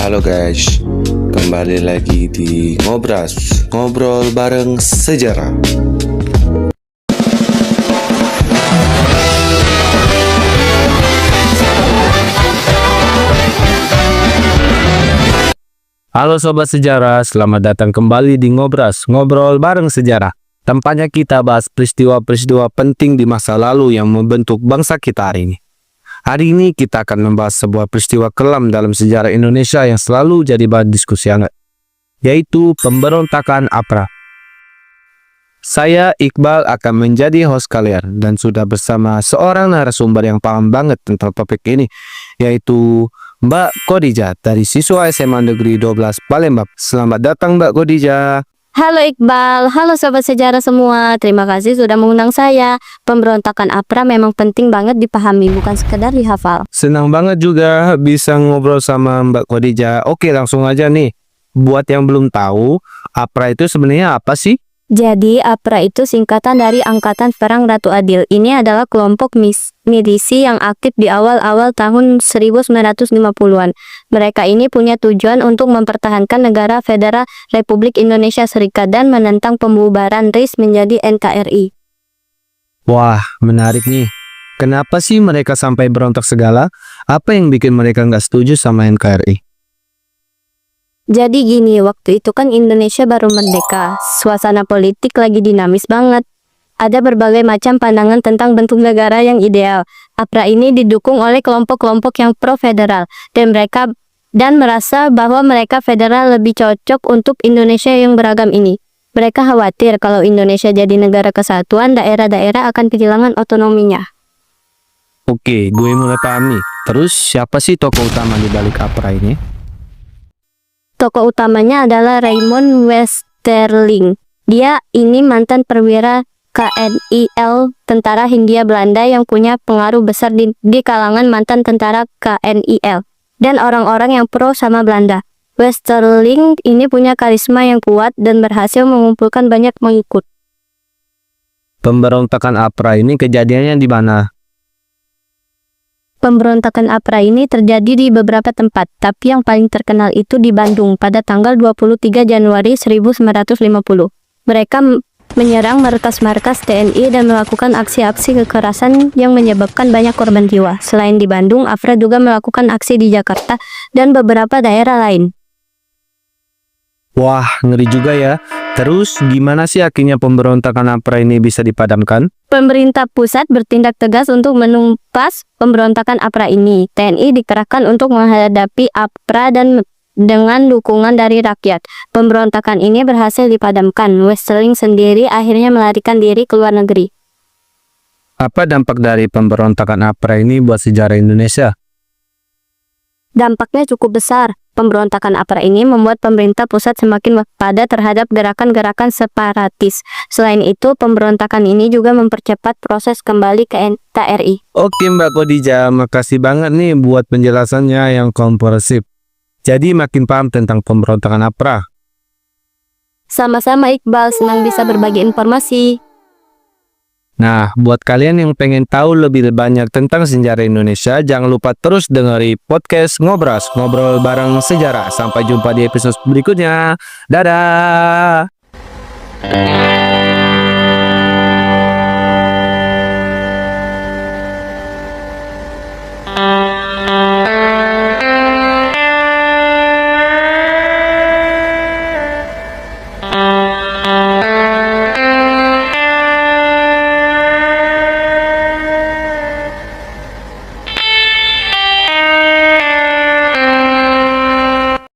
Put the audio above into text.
Halo guys, kembali lagi di Ngobras, ngobrol bareng sejarah. Halo Sobat Sejarah, selamat datang kembali di Ngobras, ngobrol bareng sejarah. Tempatnya kita bahas peristiwa-peristiwa penting di masa lalu yang membentuk bangsa kita hari ini. Hari ini kita akan membahas sebuah peristiwa kelam dalam sejarah Indonesia yang selalu jadi bahan diskusi hangat, yaitu pemberontakan APRA. Saya Iqbal akan menjadi host kalian dan sudah bersama seorang narasumber yang paham banget tentang topik ini, yaitu Mbak Khadijah dari siswa SMA Negeri 12 Palembang. Selamat datang Mbak Khadijah. Halo Iqbal, halo Sobat Sejarah semua. Terima kasih sudah mengundang saya. Pemberontakan APRA memang penting banget dipahami, bukan sekedar dihafal. Senang banget juga bisa ngobrol sama Mbak Khadijah. Oke, langsung aja nih. Buat yang belum tahu, APRA itu sebenarnya apa sih? Jadi APRA itu singkatan dari Angkatan Perang Ratu Adil. Ini adalah kelompok milisi yang aktif di awal-awal tahun 1950-an. Mereka ini punya tujuan untuk mempertahankan negara Federal Republik Indonesia Serikat dan menentang pembubaran RIS menjadi NKRI. Wah, menarik nih. Kenapa sih mereka sampai berontak segala? Apa yang bikin mereka nggak setuju sama NKRI? Jadi gini, waktu itu kan Indonesia baru merdeka, suasana politik lagi dinamis banget. Ada berbagai macam pandangan tentang bentuk negara yang ideal. APRA ini didukung oleh kelompok-kelompok yang pro-federal, dan merasa bahwa mereka federal lebih cocok untuk Indonesia yang beragam ini. Mereka khawatir kalau Indonesia jadi negara kesatuan, daerah-daerah akan kehilangan otonominya. Oke, gue mulai paham nih. Terus siapa sih tokoh utama di balik APRA ini? Tokoh utamanya adalah Raymond Westerling. Dia ini mantan perwira KNIL, tentara Hindia Belanda yang punya pengaruh besar di kalangan mantan tentara KNIL dan orang-orang yang pro sama Belanda. Westerling ini punya karisma yang kuat dan berhasil mengumpulkan banyak pengikut. Pemberontakan APRA ini kejadiannya di mana? Pemberontakan APRA ini terjadi di beberapa tempat, tapi yang paling terkenal itu di Bandung pada tanggal 23 Januari 1950. Mereka menyerang markas-markas TNI dan melakukan aksi-aksi kekerasan yang menyebabkan banyak korban jiwa. Selain di Bandung, APRA juga melakukan aksi di Jakarta dan beberapa daerah lain. Wah, ngeri juga ya. Terus gimana sih akhirnya pemberontakan APRA ini bisa dipadamkan? Pemerintah pusat bertindak tegas untuk menumpas pemberontakan APRA ini. TNI dikerahkan untuk menghadapi APRA dan dengan dukungan dari rakyat. Pemberontakan ini berhasil dipadamkan. Westerling sendiri akhirnya melarikan diri ke luar negeri. Apa dampak dari pemberontakan APRA ini buat sejarah Indonesia? Dampaknya cukup besar. Pemberontakan APRA ini membuat pemerintah pusat semakin waspada terhadap gerakan-gerakan separatis. Selain itu, pemberontakan ini juga mempercepat proses kembali ke NKRI. Oke Mbak Khadijah, makasih banget nih buat penjelasannya yang komprehensif. Jadi makin paham tentang pemberontakan APRA. Sama-sama Iqbal, senang bisa berbagi informasi. Nah, buat kalian yang pengen tahu lebih banyak tentang sejarah Indonesia, jangan lupa terus dengeri podcast Ngobras, ngobrol bareng sejarah. Sampai jumpa di episode berikutnya. Dadah!